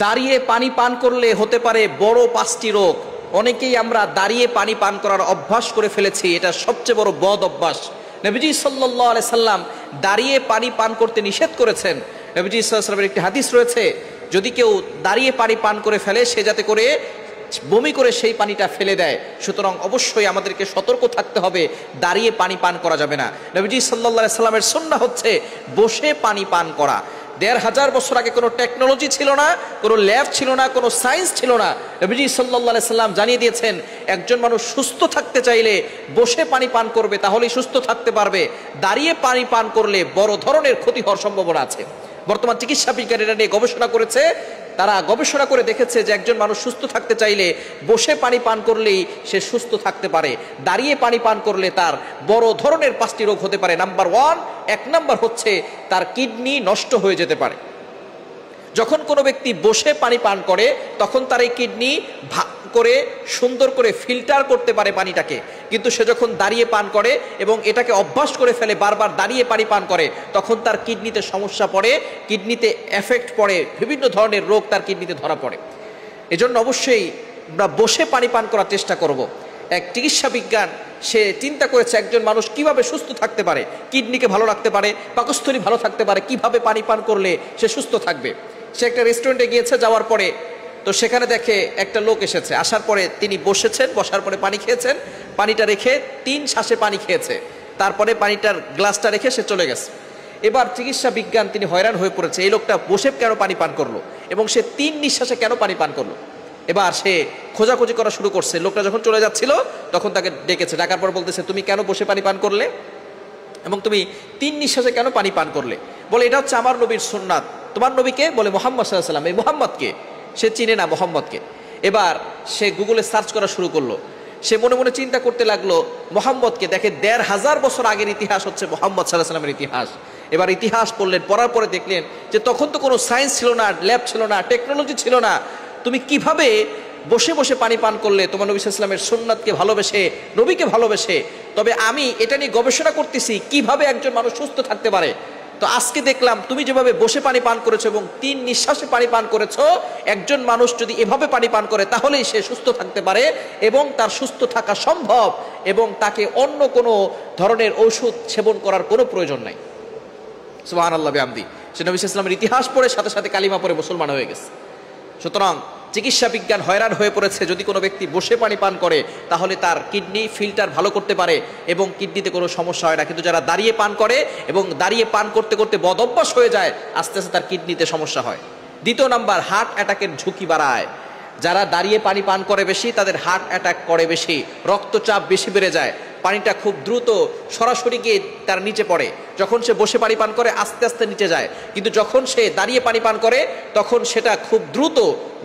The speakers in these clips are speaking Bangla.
দাঁড়িয়ে পানি পান করলে হতে পারে বড় 5টি রোগ। অনেকেই আমরা দাঁড়িয়ে পানি পান করার অভ্যাস করে ফেলেছি, এটা সবচেয়ে বড় বদ অভ্যাস। নবীজি সাল্লাল্লাহু আলাইহি সাল্লাম দাঁড়িয়ে পানি পান করতে নিষেধ করেছেন। নবীজি সাল্লাল্লাহু আলাইহি সাল্লামের একটি হাদিস রয়েছে, যদি কেউ দাঁড়িয়ে পানি পান করে ফেলে সে যাতে করে বমি করে সেই পানিটা ফেলে দেয়। সুতরাং অবশ্যই আমাদেরকে সতর্ক থাকতে হবে, দাঁড়িয়ে পানি পান করা যাবে না। নবীজি সাল্লাল্লাহু আলাইহি সাল্লামের সুন্নাহ হচ্ছে বসে পানি পান করা। ১৫০০ বছর আগে কোনো টেকনোলজি ছিল না, কোনো ল্যাব ছিল না, কোনো সায়েন্স ছিল না। নবীজি সাল্লাল্লাহু আলাইহি সাল্লাম জানিয়ে দিয়েছেন একজন মানুষ সুস্থ থাকতে চাইলে বসে পানি পান করবে, তাহলেই সুস্থ থাকতে পারবে। দাঁড়িয়ে পানি পান করলে বড় ধরনের ক্ষতি হওয়ার সম্ভাবনা আছে। বর্তমান চিকিৎসা বিজ্ঞানীরা নিয়ে গবেষণা করেছে, তারা গবেষণা করে দেখেছে যে একজন মানুষ সুস্থ থাকতে চাইলে বসে পানি পান করলেই সে সুস্থ থাকতে পারে। দাঁড়িয়ে পানি পান করলে তার বড় ধরনের 5টি রোগ হতে পারে। নাম্বার 1, 1 নাম্বার হচ্ছে তার কিডনি নষ্ট হয়ে যেতে পারে। যখন কোনো ব্যক্তি বসে পানি পান করে তখন তার এই কিডনি ভাগ করে সুন্দর করে ফিল্টার করতে পারে পানিটাকে, কিন্তু সে যখন দাঁড়িয়ে পান করে এবং এটাকে অভ্যাস করে ফেলে, বারবার দাঁড়িয়ে পানি পান করে, তখন তার কিডনিতে সমস্যা পড়ে, কিডনিতে এফেক্ট পড়ে, বিভিন্ন ধরনের রোগ তার কিডনিতে ধরা পড়ে। এজন্য অবশ্যই আমরা বসে পানি পান করার চেষ্টা করব। এক চিকিৎসা বিজ্ঞান সে চিন্তা করেছে একজন মানুষ কিভাবে সুস্থ থাকতে পারে, কিডনিকে ভালো রাখতে পারে, পাকস্থলী ভালো থাকতে পারে, কিভাবে পানি পান করলে সে সুস্থ থাকবে। সে একটা রেস্টুরেন্টে গিয়েছে, যাওয়ার পরে তো সেখানে দেখে একটা লোক এসেছে, আসার পরে তিনি বসেছেন, বসার পরে পানি খেয়েছেন, পানিটা রেখে 3 শ্বাসে পানি খেয়েছে, তারপরে পানিটার গ্লাসটা রেখে সে চলে গেছে। এবার চিকিৎসা বিজ্ঞান তিনি হয়রান হয়ে পড়েছে, এই লোকটা বসে কেন পানি পান করলো এবং সে 3 নিঃশ্বাসে কেন পানি পান করলো। এবার সে খোঁজাখুঁজি করা শুরু করছে। লোকটা যখন চলে যাচ্ছিল তখন তাকে ডেকেছে, ডাকার পর বলতেছে তুমি কেন বসে পানি পান করলে এবং তুমি 3 নিঃশ্বাসে কেন পানি পান করলে। বলে এটা হচ্ছে আমার নবীর সুন্নাত। তোমার নবীকে? বলে মুহাম্মদ সাল্লাল্লাহু আলাইহি ওয়াসাল্লাম। এই মুহাম্মদকে সে চিনে না, মুহাম্মদকে। এবার সে গুগলে সার্চ করা শুরু করলো। সে মনে মনে চিন্তা করতে লাগলো মুহাম্মদকে, দেখে ১৫০০ বছর আগের ইতিহাস হচ্ছে মুহাম্মদ সাল্লাল্লাহু আলাইহি ওয়াসাল্লামের ইতিহাস। এবার ইতিহাস পড়লেন, পড়ার পরে দেখলেন যে তখন তো কোনো সায়েন্স ছিল না, ল্যাব ছিল না, টেকনোলজি ছিল না, তুমি কিভাবে বসে বসে পানি পান করলে তোমার নবী সাল্লাল্লাহু আলাইহি ওয়াসাল্লামের সুন্নাতকে ভালোবেসে, নবীকে ভালোবেসে। তবে আমি এটা নিয়ে গবেষণা করতেছি কিভাবে একজন মানুষ সুস্থ থাকতে পারে। তো আজকে দেখলাম তুমি যেভাবে বসে পানি পান করেছো এবং 3 নিঃশ্বাসে পানি পান করেছো, একজন মানুষ যদি এভাবে পানি পান করে তাহলেই সে সুস্থ থাকতে পারে এবং তার সুস্থ থাকা সম্ভব এবং তাকে অন্য কোনো ধরনের ঔষধ সেবন করার কোনো প্রয়োজন নাই। সুবহানাল্লাহ বিহামদি। সে নবী সাল্লাল্লাহু আলাইহি ওয়াসাল্লামের ইতিহাস পড়ে সাথে সাথে কালিমা পড়ে মুসলমান হয়ে গেছে। সুতরাং চিকিৎসা বিজ্ঞান হয়রান হয়ে পড়েছে, যদি কোনো ব্যক্তি বসে পানি পান করে তাহলে তার কিডনি ফিল্টার ভালো করতে পারে এবং কিডনিতে কোনো সমস্যা হয় না। কিন্তু যারা দাঁড়িয়ে পান করে এবং দাঁড়িয়ে পান করতে করতে বদ অভ্যাস হয়ে যায়, আস্তে আস্তে তার কিডনিতে সমস্যা হয়। 2 নাম্বার, হার্ট অ্যাটাকের ঝুঁকি বাড়ায়। যারা দাঁড়িয়ে পানি পান করে বেশি তাদের হার্ট অ্যাটাক করে বেশি, রক্তচাপ বেশি বেড়ে যায়, পানিটা খুব দ্রুত সরাসরি গিয়ে তার নিচে পড়ে। যখন সে বসে পানি পান করে আস্তে আস্তে নিচে যায়, কিন্তু যখন সে দাঁড়িয়ে পানি পান করে তখন সেটা খুব দ্রুত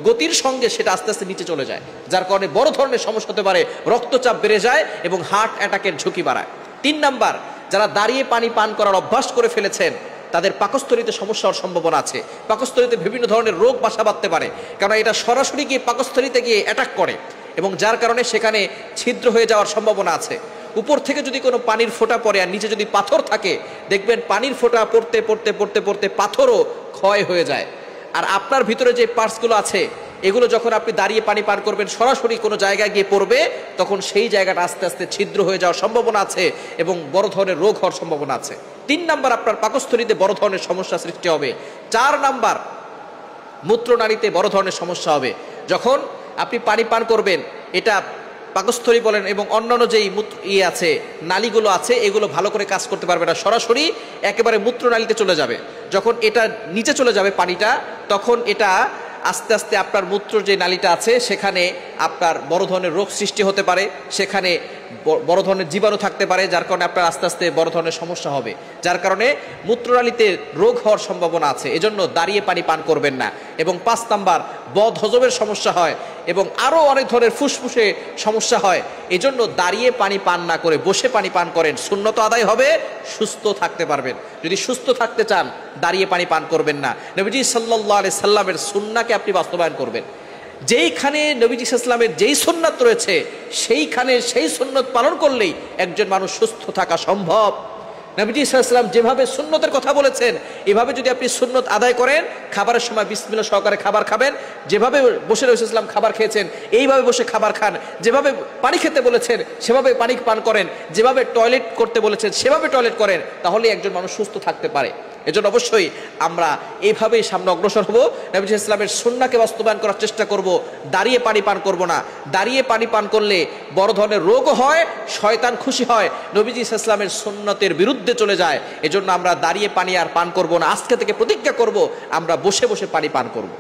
গতির সঙ্গে সেটা আস্তে আস্তে নিচে চলে যায়, যার কারণে বড় ধরনের সমস্যা হতে পারে, রক্তচাপ বেড়ে যায় এবং হার্ট অ্যাটাকের ঝুঁকি বাড়ায়। 3 নাম্বার, যারা দাঁড়িয়ে পানি পান করার অভ্যাস করে ফেলেছেন তাদের পাকস্থলীতে সমস্যা হওয়ার সম্ভাবনা আছে। পাকস্থলীতে বিভিন্ন ধরনের রোগ বাসা বাঁধতে পারে, কারণ এটা সরাসরি গিয়ে পাকস্থলীতে গিয়ে অ্যাটাক করে এবং যার কারণে সেখানে ছিদ্র হয়ে যাওয়ার সম্ভাবনা আছে। উপর থেকে যদি কোনো পানির ফোঁটা পড়ে আর নিচে যদি পাথর থাকে, দেখবেন পানির ফোঁটা পড়তে পড়তে পড়তে পড়তে পাথরও ক্ষয় হয়ে যায়। আর আপনার ভিতরে যে পার্টসগুলো আছে এগুলো যখন আপনি দাঁড়িয়ে পানি পান করবেন সরাসরি কোনো জায়গায় গিয়ে পড়বে, তখন সেই জায়গাটা আস্তে আস্তে ছিদ্র হয়ে যাওয়ার সম্ভাবনা আছে এবং বড় ধরনের রোগ হওয়ার সম্ভাবনা আছে। 3 নাম্বার, আপনার পাকস্থলীতে বড় ধরনের সমস্যা সৃষ্টি হবে। 4 নাম্বার, মূত্রনালীতে বড় ধরনের সমস্যা হবে। যখন আপনি পানি পান করবেন, এটা পাকস্থলী বলেন এবং অন্যান্য যেই আছে নালীগুলো আছে এগুলো ভালো করে কাজ করতে পারবে না, সরাসরি একেবারে মূত্রনালীতে চলে যাবে। যখন এটা নিচে চলে যাবে পানিটা, তখন এটা আস্তে আস্তে আপনার মূত্র যে নালীটা আছে সেখানে আপনার বড় ধরনের রোগ সৃষ্টি হতে পারে, সেখানে বড় ধরনের জীবাণু থাকতে পারে, যার কারণে আপনার আস্তে আস্তে বড় ধরনের সমস্যা হবে, যার কারণে মূত্রনালীতে রোগ হওয়ার সম্ভাবনা আছে। এজন্য দাঁড়িয়ে পানি পান করবেন না। এবং 5 নাম্বার, বদ হজমের সমস্যা হয় এবং আরও অনেক ধরনের ফুসফুসে সমস্যা হয়। এজন্য দাঁড়িয়ে পানি পান না করে বসে পানি পান করেন, সুন্নত আদায় হবে, সুস্থ থাকতে পারবেন। যদি সুস্থ থাকতে চান দাঁড়িয়ে পানি পান করবেন না। নবীজি সাল্লাল্লাহু আলাইহি সাল্লামের সুন্নাহকে আপনি বাস্তবায়ন করবেন। যেইখানে নবীজি সাল্লাল্লাহু আলাইহি সাল্লামের যেই সুন্নাত রয়েছে সেইখানে সেই সুন্নাত পালন করলেই একজন মানুষ সুস্থ থাকা সম্ভব। নবীজি সাল্লাল্লাহু আলাইহি ওয়াসাল্লাম যেভাবে সুন্নতের কথা বলেছেন এভাবে যদি আপনি সুন্নত আদায় করেন, খাবারের সময় বিসমিল্লাহ সহকারে খাবার খাবেন, যেভাবে বসে রাসূলুল্লাহ সাল্লাল্লাহু আলাইহি ওয়াসাল্লাম খাবার খেয়েছেন এইভাবে বসে খাবার খান, যেভাবে পানি খেতে বলেছেন সেভাবে পানি পান করেন, যেভাবে টয়লেট করতে বলেছেন সেভাবে টয়লেট করেন, তাহলে একজন মানুষ সুস্থ থাকতে পারে। এজন্য অবশ্যই আমরা এইভাবেই সামনে অগ্রসর হব, নবী ইসলামের সুন্নাহকে বাস্তবায়ন করার চেষ্টা করব। দাঁড়িয়ে পানি পান করব না। দাঁড়িয়ে পানি পান করলে বড় ধরনের রোগও হয়, শয়তান খুশি হয়, নবীজি ইসলামের সুন্নতের বিরুদ্ধে চলে যায়। এজন্য আমরা দাঁড়িয়ে পানি আর পান করব না। আজকে থেকে প্রতিজ্ঞা করব আমরা বসে বসে পানি পান করব।